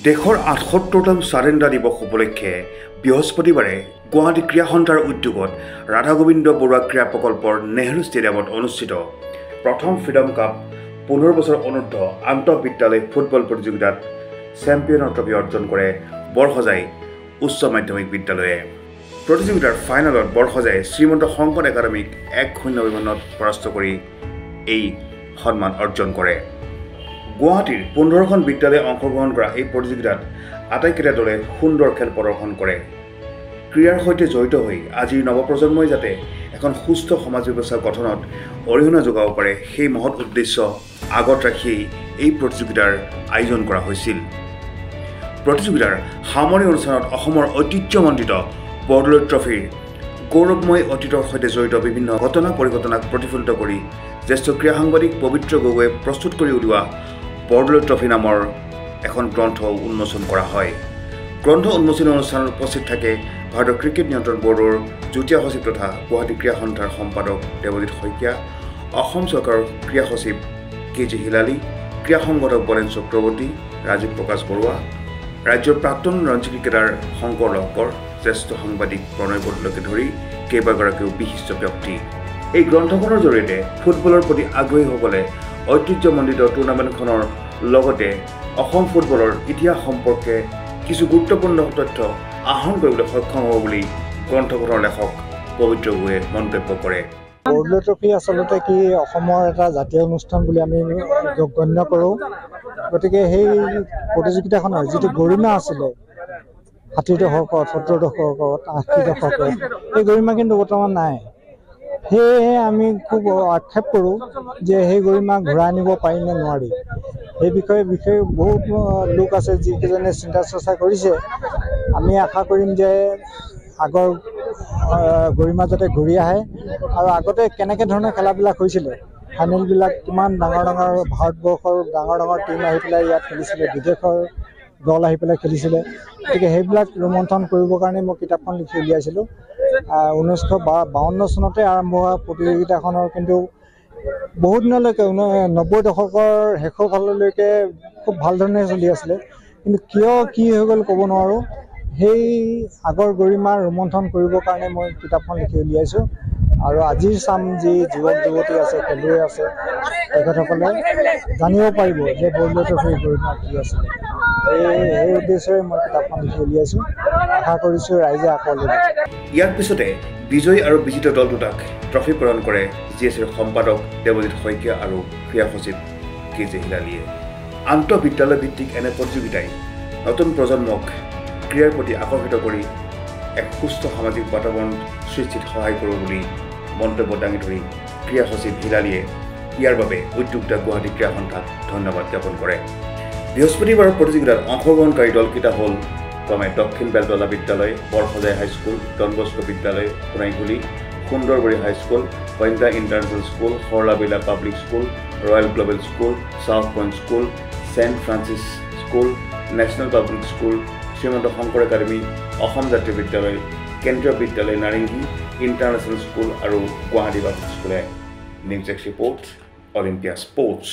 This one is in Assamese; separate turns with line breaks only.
দেশৰ ৭৮তম স্বাধীনতা দিৱস উপলক্ষে বৃহস্পতিবাৰে গুৱাহাটী ক্ৰীড়া সন্থাৰ উদ্যোগত ৰাধা গোবিন্দ বৰুৱা ক্ৰীড়া প্ৰকল্পৰ নেহৰু ষ্টেডিয়ামত অনুষ্ঠিত প্ৰথম ফ্ৰীডম কাপ ১৫ বছৰ অনূৰ্ধ্ব আন্তঃবিদ্যালয় ফুটবল প্ৰতিযোগিতাত চেম্পিয়নৰ ট্ৰফি অৰ্জন কৰে বৰসজাই উচ্চ মাধ্যমিক বিদ্যালয়ে। প্ৰতিযোগিতাৰ ফাইনেলত বৰসজাই শ্ৰীমন্ত শংকৰ একাডেমীক ১-০ ব্যৱধানত পৰাস্ত কৰি এই সন্মান অৰ্জন কৰে। গুৱাহাটীৰ ১৫খন বিদ্যালয়ে অংশগ্ৰহণ কৰা এই প্ৰতিযোগিতাত আটাইকেইটা দলে সুন্দৰ খেল প্ৰদৰ্শন কৰে। ক্ৰীড়াৰ সৈতে জড়িত হৈ আজিৰ নৱপ্ৰজন্মই যাতে এখন সুস্থ সমাজ ব্যৱস্থা গঠনত অৰিহণা যোগাব পাৰে সেই মহৎ উদ্দেশ্য আগত ৰাখি এই প্ৰতিযোগিতাৰ আয়োজন কৰা হৈছিল। প্ৰতিযোগিতাৰ সামৰণি অনুষ্ঠানত অসমৰ ঐতিহ্যমণ্ডিত বৰদলৈ ট্ৰফিৰ গৌৰৱময় অতীতৰ সৈতে জড়িত বিভিন্ন ঘটনা পৰিঘটনাক প্ৰতিফলিত কৰি জ্যেষ্ঠ ক্ৰীড়া সাংবাদিক পবিত্ৰ গগৈয়ে প্ৰস্তুত কৰি উলিওৱা বৰদলৈ ট্ৰফি নামৰ এখন গ্ৰন্থ উন্মোচন কৰা হয়। গ্ৰন্থ উন্মোচনী অনুষ্ঠানত উপস্থিত থাকে ভাৰতৰ ক্ৰিকেট নিয়ন্ত্ৰণ বৰ্ডৰ যুটীয়া সচিব তথা গুৱাহাটী ক্ৰীড়া সন্থাৰ সম্পাদক দেৱজিৎ শইকীয়া, অসম চৰকাৰৰ ক্ৰীড়া সচিব কে.জি. হিলালী, ক্ৰীড়া সংগঠক বলেন চক্ৰৱৰ্তী, ৰাজীৱ প্ৰকাশ বৰুৱা, ৰাজ্যৰ প্ৰাক্তন ৰঞ্জী ক্ৰিকেটাৰ শংকৰ লহকৰ, জ্যেষ্ঠ সাংবাদিক প্ৰণয় বৰদলৈকে ধৰি কেইবাগৰাকীও বিশিষ্ট ব্যক্তি। এই গ্ৰন্থখনৰ জৰিয়তে ফুটবলৰ প্ৰতি আগ্ৰহীসকলে ঐতিহ্যমণ্ডিত টুৰ্ণামেণ্টখনৰ লগতে অসম ফুটবলৰ ইতিহাস সম্পৰ্কে কিছু গুৰুত্বপূৰ্ণ তথ্য আহৰণ কৰিবলৈ সক্ষম হ'ব বুলি গ্ৰন্থখনৰ লেখক পবিত্ৰ গগৈয়ে মন্তব্য কৰে।
বৰদলৈ ট্ৰফি আচলতে কি অসমৰ এটা জাতীয় অনুষ্ঠান বুলি আমি গণ্য কৰোঁ। গতিকে সেই প্ৰতিযোগিতাখনৰ যিটো গৰিমা আছিলে ৬০ দশকত, ৭০ দশকত, ৮০ দশকত, সেই গৰিমা কিন্তু বৰ্তমান নাই। সেয়েহে আমি খুব আক্ষেপ কৰোঁ যে সেই গৰিমা ঘূৰাই আনিব পাৰি নে নোৱাৰি। সেই বিষয়ে বহুত লোক আছে যিকেইজনে চিন্তা চৰ্চা কৰিছে। আমি আশা কৰিম যে আগৰ গৰিমা যাতে ঘূৰি আহে আৰু আগতে কেনেকৈ ধৰণৰ খেলাবিলাক হৈছিলে, ফাইনেলবিলাক কিমান ডাঙৰ ডাঙৰ ভাৰতবৰ্ষৰ ডাঙৰ ডাঙৰ টীম আহি পেলাই ইয়াত খেলিছিলে, বিদেশৰ দল আহি পেলাই খেলিছিলে। গতিকে সেইবিলাক ৰোমন্থন কৰিবৰ কাৰণে মই কিতাপখন লিখি উলিয়াইছিলোঁ। ১৯৫২ চনতে আৰম্ভ হোৱা প্ৰতিযোগিতাখনৰ কিন্তু বহুত দিনলৈকে ৯০ দশকৰ শেষৰ ফাললৈকে খুব ভাল ধৰণে চলি আছিলে। কিন্তু কিয় কি হৈ গ'ল ক'ব নোৱাৰোঁ। সেই আগৰ গৰিমা ৰোমন্থন কৰিবৰ কাৰণে মই কিতাপখন লিখি উলিয়াইছোঁ। আৰু আজিৰ চাম যি যুৱক যুৱতী আছে, খেলুৱৈ আছে, তেখেতসকলে জানিব পাৰিব যে বৰদলৈ ট্ৰফিৰ গৰিমা কি আছিলে। এই উদ্দেশ্যৰে মই কিতাপখন লিখি উলিয়াইছোঁ। আশা কৰিছোঁ ৰাইজে আকোৱালি ল'ব।
ইয়াৰ পিছতে বিজয়ী আৰু বিজিত দল দুটাক ট্ৰফি প্ৰদান কৰে GSৰ সম্পাদক দেৱজিৎ শইকীয়া আৰু ক্ৰীড়া সচিব কে.জি. হিলালীয়ে। আন্তঃবিদ্যালয় ভিত্তিক এনে প্ৰতিযোগিতাই নতুন প্ৰজন্মক ক্ৰীড়াৰ প্ৰতি আকৰ্ষিত কৰি এক সুস্থ সামাজিক বাতাবৰণ সৃষ্টিত সহায় কৰিব বুলি মন্তব্য দাঙি ধৰি ক্ৰীড়া সচিব হিলালীয়ে ইয়াৰ বাবে উদ্যোক্তা গুৱাহাটী ক্ৰীড়া সন্থাক ধন্যবাদ জ্ঞাপন কৰে। বৃহস্পতিবাৰৰ প্ৰতিযোগিতাত অংশগ্ৰহণকাৰী দলকেইটা হ'ল ক্ৰমে দক্ষিণ বেলতলা বিদ্যালয়, বৰসজাই হাইস্কুল, ডন বস্কো বিদ্যালয়, সোণাইগুলি, সুন্দৰবৰী হাইস্কুল, পইণ্টা international school, Saralabila public school, royal global school, south point school, saint Francis school, national public school, Srimanta Sankar academy, Assam জাতীয় বিদ্যালয়, কেন্দ্ৰীয় বিদ্যালয় নাৰেংগী, ইণ্টাৰনেশ্যনেল স্কুল আৰু গুৱাহাটী পাব্লিক স্কুলে। News desk report, Olympia sports.